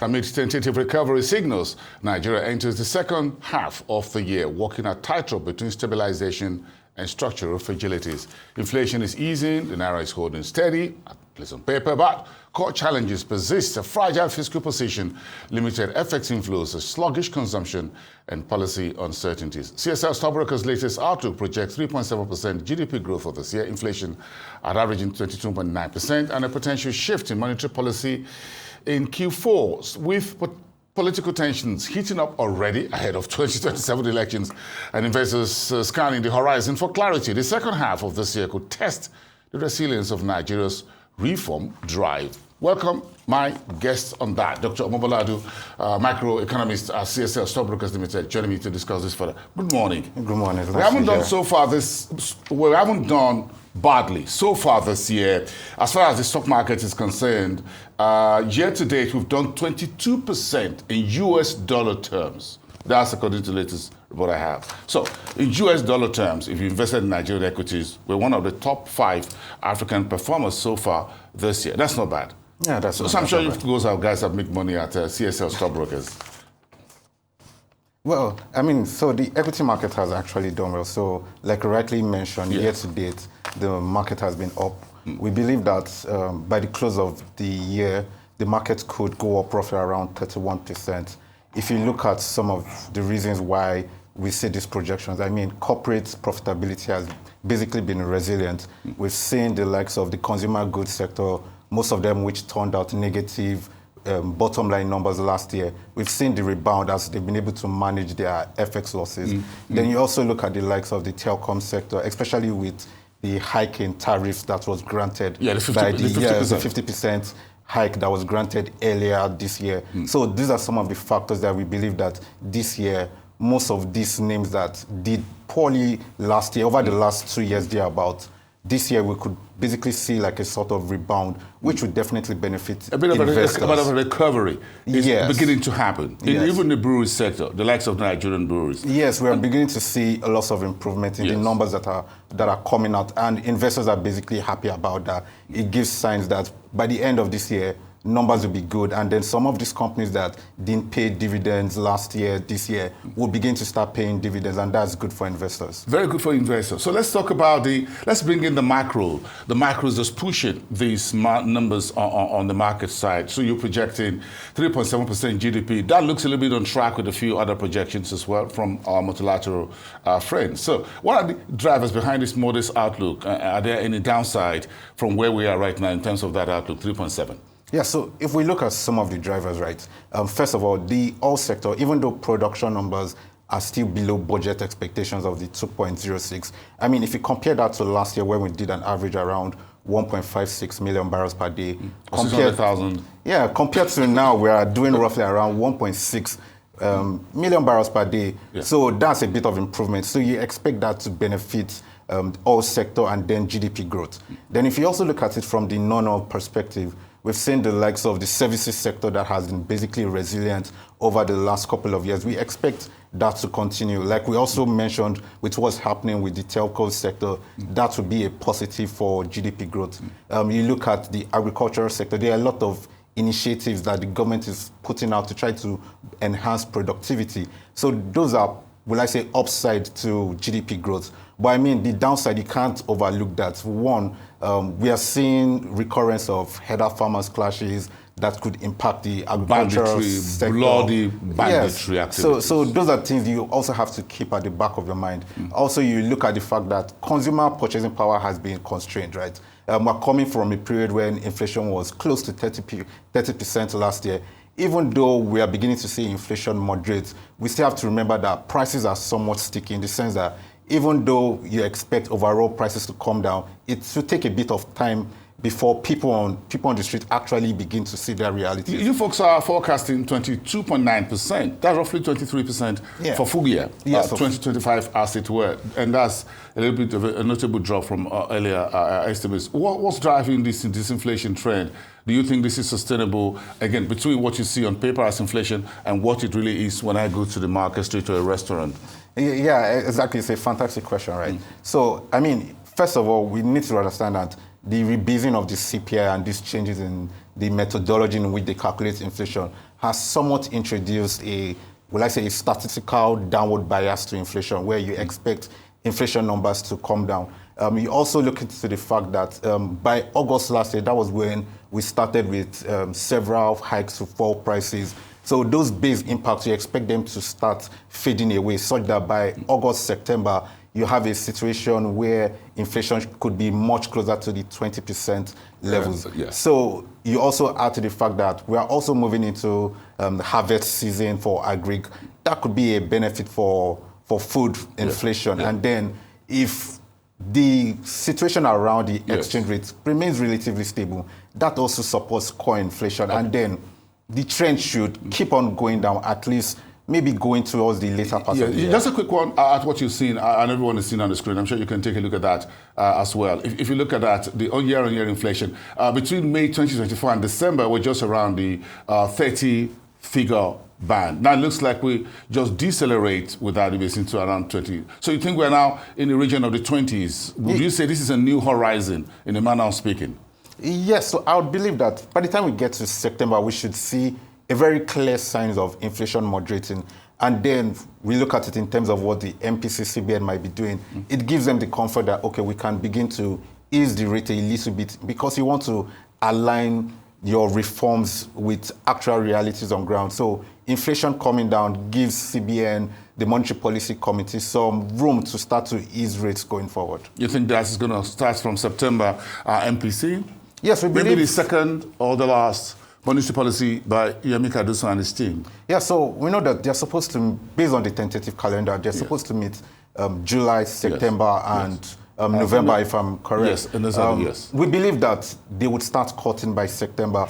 Amid tentative recovery signals, Nigeria enters the second half of the year, walking a tightrope between stabilization and structural fragilities. Inflation is easing, the naira is holding steady, at least on paper, but core challenges persist: a fragile fiscal position, limited FX inflows, a sluggish consumption, and policy uncertainties. CSL Stockbrokers' latest outlook projects 3.7% GDP growth for this year, inflation at averaging 22.9%, and a potential shift in monetary policy in Q4, with political tensions heating up already ahead of 2027 elections and investors scanning the horizon for clarity. The second half of this year could test the resilience of Nigeria's reform drive. Welcome my guests on that, Dr. Omobola, microeconomist at CSL Stockbrokers Limited, joining me to discuss this further. Good morning. Good morning. We haven't done badly so far this year. As far as the stock market is concerned, year to date, we've done 22% in US dollar terms. That's according to the latest report I have. So, in US dollar terms, if you invested in Nigerian equities, we're one of the top 5 African performers so far this year. That's not bad. Yeah, that's so I'm sure you guys have made money at CSL Stockbrokers. Well, I mean, so the equity market has actually done well. So, like you rightly mentioned, year to date, the market has been up. We believe that by the close of the year, the market could go up roughly around 31%. If you look at some of the reasons why we see these projections, I mean, corporate profitability has basically been resilient. We've seen the likes of the consumer goods sector, most of them which turned out negative bottom line numbers last year. We've seen the rebound as they've been able to manage their FX losses. Then you also look at the likes of the telecom sector, especially with the hike in tariffs that was granted by the 50% hike that was granted earlier this year. So these are some of the factors that we believe that this year, most of these names that did poorly last year, over the last 2 years thereabout, this year we could basically see like a sort of rebound, which would definitely benefit a bit of investors. A bit of a recovery is beginning to happen. Even the brewery sector, the likes of Nigerian breweries. Yes, we are beginning to see a lot of improvement in the numbers that are coming out, and investors are basically happy about that. It gives signs that by the end of this year, numbers will be good, and then some of these companies that didn't pay dividends last year, this year, will begin to start paying dividends, and that's good for investors. Very good for investors. So let's talk about let's bring in the macro. The macro is just pushing these numbers on the market side. So you're projecting 3.7% GDP. That looks a little bit on track with a few other projections as well from our multilateral friends. So what are the drivers behind this modest outlook? Are there any downside from where we are right now in terms of that outlook, 3.7? Yeah, so if we look at some of the drivers, right, first of all, the oil sector, even though production numbers are still below budget expectations of the 2.06, I mean, if you compare that to last year when we did an average around 1.56 million barrels per day. 600,000. Yeah, compared to now, we are doing roughly around 1.6 million barrels per day. Yeah. So that's a bit of improvement. So you expect that to benefit oil sector and then GDP growth. Then if you also look at it from the non-oil perspective, we've seen the likes of the services sector that has been basically resilient over the last couple of years. We expect that to continue. Like we also mentioned with what's happening with the telco sector, that would be a positive for GDP growth. You look at the agricultural sector, there are a lot of initiatives that the government is putting out to try to enhance productivity. So those are, will I say, upside to GDP growth. But I mean, the downside, you can't overlook that. One, we are seeing recurrence of header farmers clashes that could impact the agricultural sector. Bloody banditry activity. So those are things you also have to keep at the back of your mind. Also, you look at the fact that consumer purchasing power has been constrained, right? We're coming from a period when inflation was close to 30% last year. Even though we are beginning to see inflation moderate, we still have to remember that prices are somewhat sticky in the sense that even though you expect overall prices to come down, it will take a bit of time before people on the street actually begin to see their reality. You folks are forecasting 22.9%. That's roughly 23% for full year, 2025 as it were. And that's a little bit of a notable drop from earlier estimates. What's driving this inflation trend? Do you think this is sustainable, again, between what you see on paper as inflation and what it really is when I go to the market, straight to a restaurant? Yeah, exactly. It's a fantastic question, right? So, I mean, first of all, we need to understand that the rebasing of the CPI and these changes in the methodology in which they calculate inflation has somewhat introduced a statistical downward bias to inflation, where you expect inflation numbers to come down. You also look into the fact that by August last year, that was when we started with several hikes to fuel prices. So those base impacts, you expect them to start fading away, such that by August, September, you have a situation where inflation could be much closer to the 20% levels. Yes. So you also add to the fact that we are also moving into the harvest season for agric. That could be a benefit for food inflation. And then if the situation around the exchange rate remains relatively stable, that also supports core inflation. And then the trend should keep on going down, at least maybe going towards the later part of the year. Just a quick one at what you've seen, and everyone has seen on the screen. I'm sure you can take a look at that as well. If you look at that, the year-on-year inflation, between May 2024 and December, we're just around the 30-figure band. Now it looks like we just decelerate with that into around 20. So you think we're now in the region of the 20s. Would you say this is a new horizon in a manner of speaking? Yes, so I would believe that by the time we get to September, we should see a very clear signs of inflation moderating. And then we look at it in terms of what the MPC CBN might be doing. It gives them the comfort that, okay, we can begin to ease the rate a little bit, because you want to align your reforms with actual realities on ground. So inflation coming down gives CBN, the Monetary Policy Committee, some room to start to ease rates going forward. You think that's going to start from September, MPC? Yes, we believe. Maybe the second or the last monetary policy by Yemi Kaduso and his team. Yeah, so we know that they're supposed to, based on the tentative calendar, they're supposed to meet July, September, and November, if I'm correct. Yes, We believe that they would start cutting by September.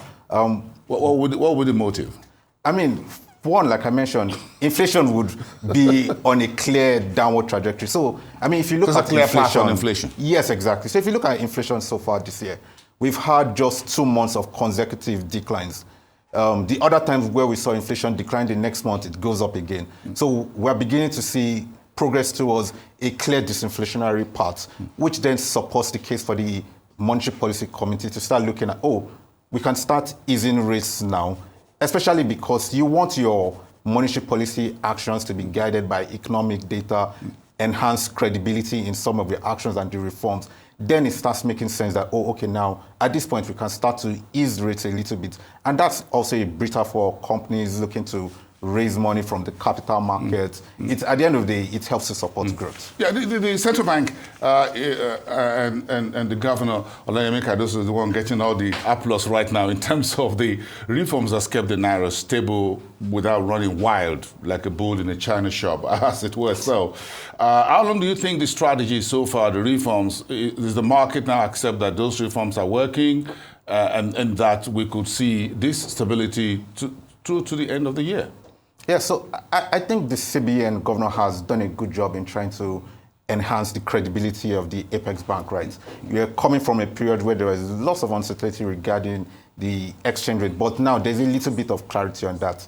What would the motive? I mean, one, like I mentioned, inflation would be on a clear downward trajectory. So, I mean, if you look at clear path on inflation. Yes, exactly. So if you look at inflation so far this year, we've had just 2 months of consecutive declines. The other times where we saw inflation decline, the next month it goes up again. So we're beginning to see progress towards a clear disinflationary path, which then supports the case for the Monetary Policy Committee to start looking at, we can start easing rates now, especially because you want your monetary policy actions to be guided by economic data, enhance credibility in some of the actions and the reforms. Then it starts making sense that, okay, now at this point we can start to ease rates a little bit. And that's also a breather for companies looking to raise money from the capital markets. It's, at the end of the day, it helps to support growth. Yeah, the central bank and the governor, Olayemi Kadoso, is the one getting all the applause right now in terms of the reforms that's kept the Naira stable without running wild like a bull in a china shop, as it were. So how long do you think the strategy so far, the reforms, does the market now accept that those reforms are working and that we could see this stability through to the end of the year? Yeah, so I think the CBN governor has done a good job in trying to enhance the credibility of the Apex Bank, right? We are coming from a period where there was lots of uncertainty regarding the exchange rate, but now there's a little bit of clarity on that.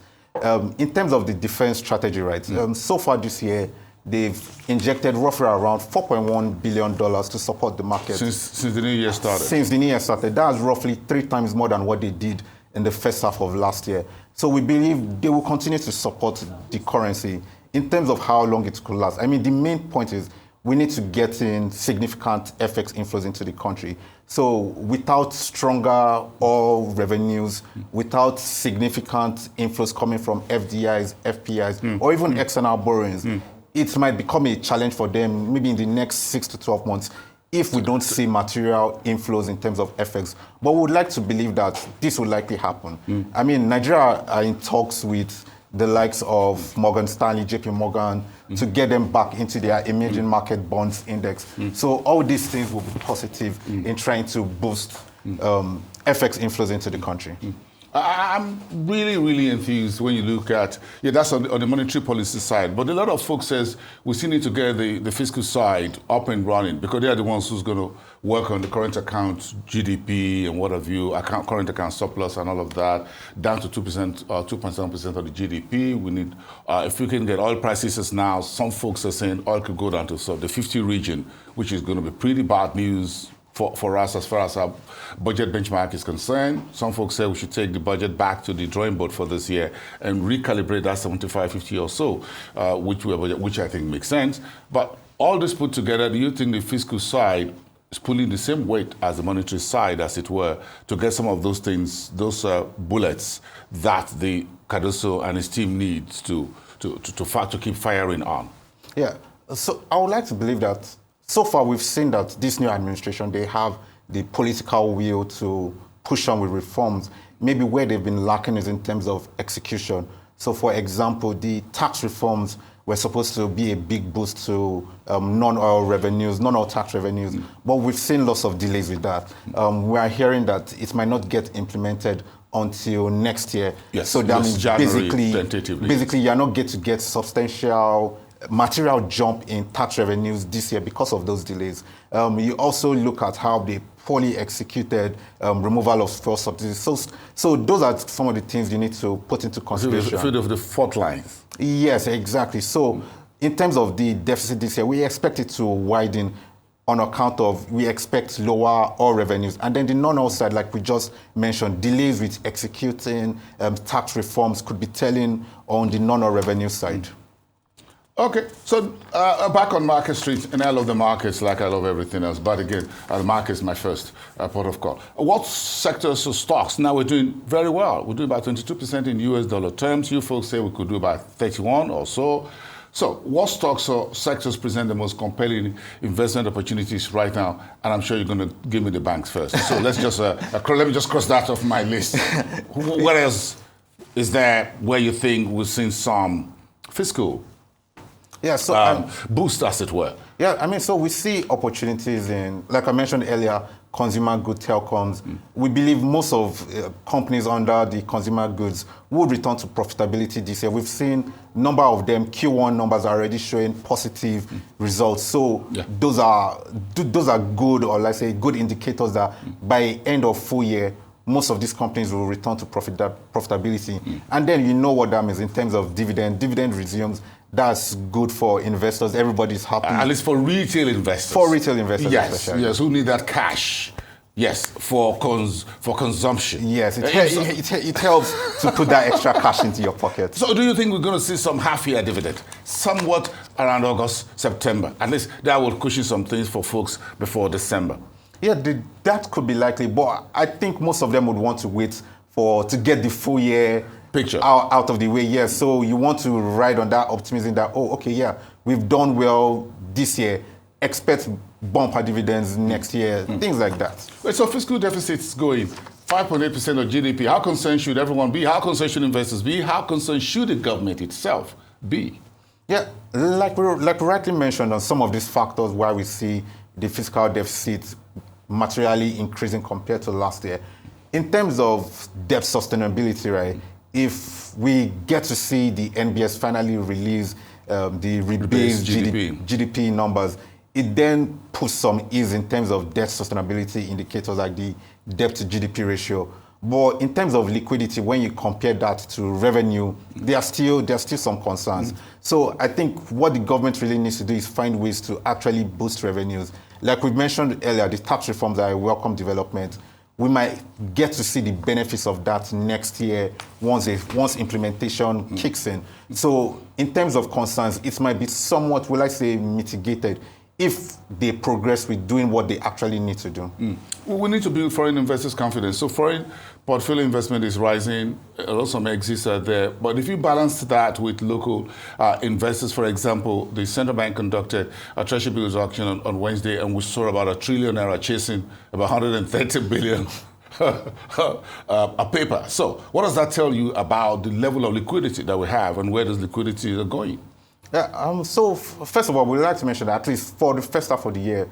In terms of the defense strategy, right, so far this year, they've injected roughly around $4.1 billion to support the market. Since the new year started? Since the new year started. That's roughly 3 times more than what they did in the first half of last year. So we believe they will continue to support the currency. In terms of how long it could last, I mean, the main point is we need to get in significant FX inflows into the country. So without stronger oil revenues, without significant inflows coming from FDIs, FPIs, or even external borrowings, it might become a challenge for them maybe in the next 6 to 12 months if we don't see material inflows in terms of FX. But we would like to believe that this will likely happen. I mean, Nigeria are in talks with the likes of Morgan Stanley, JP Morgan, to get them back into their emerging market bonds index. So all these things will be positive in trying to boost FX inflows into the country. I'm really, really enthused when you look at, that's on the monetary policy side, but a lot of folks says we still need to get the fiscal side up and running because they are the ones who's going to work on the current account, GDP and what have you, current account surplus and all of that, down to 2% or 2.7% of the GDP. We need, if we can get oil prices now, some folks are saying oil could go down to the 50 region, which is going to be pretty bad news for us as far as our budget benchmark is concerned. Some folks say we should take the budget back to the drawing board for this year and recalibrate that 75-50 or so, which I think makes sense. But all this put together, do you think the fiscal side is pulling the same weight as the monetary side, as it were, to get some of those things, those bullets that the Cardoso and his team needs to keep firing on? Yeah, so I would like to believe that so far we've seen that this new administration, they have the political will to push on with reforms. Maybe where they've been lacking is in terms of execution. So for example, the tax reforms were supposed to be a big boost to non-oil revenues, non-oil tax revenues, but we've seen lots of delays with that. We are hearing that it might not get implemented until next year. Yes, so that means basically you're not going to get substantial material jump in tax revenues this year because of those delays. You also look at how they poorly executed removal of fuel subsidies. So those are some of the things you need to put into consideration. Sort of the fault lines. Yes, exactly. So in terms of the deficit this year, we expect it to widen on account of, we expect lower oil revenues. And then the non-oil side, like we just mentioned, delays with executing tax reforms could be telling on the non-oil revenue side. Okay, so back on Market Street, and I love the markets like I love everything else, but again, the market is my first port of call. What sectors or stocks? Now we're doing very well. We're doing about 22% in US dollar terms. You folks say we could do about 31 or so. So what stocks or sectors present the most compelling investment opportunities right now? And I'm sure you're going to give me the banks first. So let's just, let me just cross that off my list. What else is there where you think we've seen some fiscal boost, as it were? Yeah, I mean, so we see opportunities in, like I mentioned earlier, consumer good telecoms. We believe most of companies under the consumer goods will return to profitability this year. We've seen a number of them, Q1 numbers are already showing positive results. So those are good, or let's say good indicators that by end of full year, most of these companies will return to profitability. And then you know what that means in terms of dividend. Dividend resumes. That's good for investors. Everybody's happy. At least for retail investors. For retail investors, yes, especially. Yes, who need that cash. Yes, for consumption. Yes, it helps to put that extra cash into your pocket. So do you think we're going to see some half-year dividend? Somewhat around August, September. At least that will cushion some things for folks before December. Yeah, that could be likely. But I think most of them would want to wait to get the full year picture out of the way. Yeah, so you want to ride on that optimism that, oh, okay, yeah, we've done well this year. Expect bumper dividends next year, things like that. So fiscal deficit's going 5.8% of GDP. How concerned should everyone be? How concerned should investors be? How concerned should the government itself be? Yeah, like we rightly mentioned on some of these factors why we see the fiscal deficit materially increasing compared to last year. In terms of debt sustainability, right, if we get to see the NBS finally release the rebased GDP numbers, it then puts some ease in terms of debt sustainability indicators like the debt to GDP ratio. But in terms of liquidity, when you compare that to revenue, there are still some concerns. So I think what the government really needs to do is find ways to actually boost revenues. Like we mentioned earlier, the tax reforms are a welcome development. We might get to see the benefits of that next year once implementation kicks in. So in terms of concerns, it might be somewhat, will I say, mitigated if they progress with doing what they actually need to do. Well, we need to build foreign investors' confidence. So foreign portfolio investment is rising. A lot of some exits are there. But if you balance that with local investors, for example, the central bank conducted a treasury bills auction on Wednesday, and we saw about ₦1 trillion chasing about 130 billion a paper. So what does that tell you about the level of liquidity that we have, and where does liquidity is going? Yeah, so first of all, we'd like to mention that at least for the first half of the year,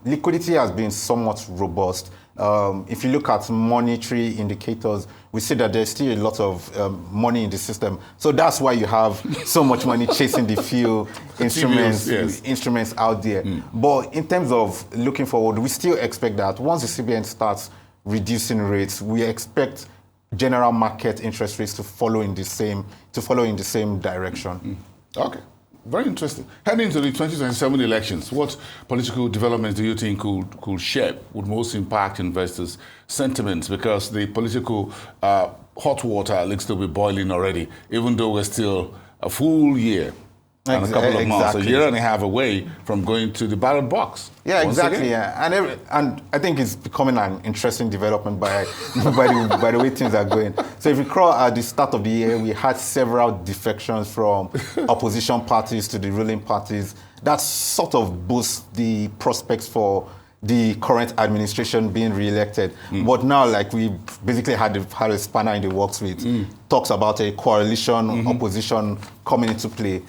liquidity has been somewhat robust. If you look at monetary indicators, we see that there's still a lot of money in the system. So that's why you have so much money chasing the few instruments out there. But in terms of looking forward, we still expect that once the CBN starts reducing rates, we expect general market interest rates to follow in the same direction. Okay. Very interesting. Heading into the 2027 elections, what political developments do you think could shape, would most impact investors' sentiments? Because the political hot water looks to be boiling already, even though we're still a full year and a couple of months, a year and a half away from going to the ballot box. Yeah, exactly. Yeah. And I think it's becoming an interesting development by the way things are going. So if you recall, at the start of the year, we had several defections from opposition parties to the ruling parties. That sort of boosts the prospects for the current administration being re-elected. But now, like, we basically had a spanner in the works with talks about a coalition opposition coming into play.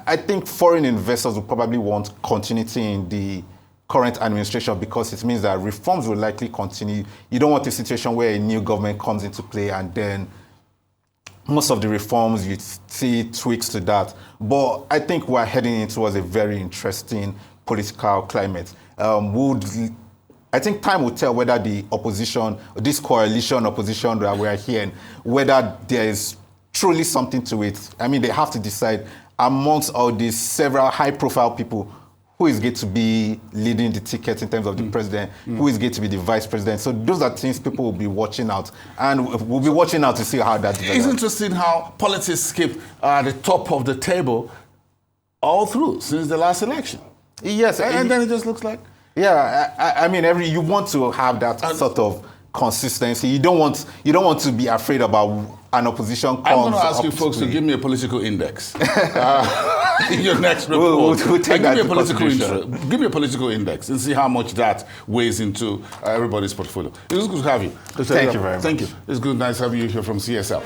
I think foreign investors will probably want continuity in the current administration because it means that reforms will likely continue. You don't want a situation where a new government comes into play and then most of the reforms, you see tweaks to that. But I think we're heading into a very interesting political climate. I think time will tell whether the opposition, this coalition opposition that we are hearing, whether there is truly something to it. I mean, they have to decide amongst all these several high-profile people who is going to be leading the ticket in terms of the president, who is going to be the vice president. So those are things people will be watching out. And we'll be watching out to see how that develops. It's interesting how politics skip the top of the table all through since the last election. Yes. And then it just looks like... Yeah, I mean, you want to have that sort of consistency. You don't want to be afraid about an opposition comes. I'm going to ask you folks to give me a political index. In your next report. We'll take that give me a political index and see how much that weighs into everybody's portfolio. It was good to have you. Thank you very much. Thank you. It's good, nice having you here from CSL.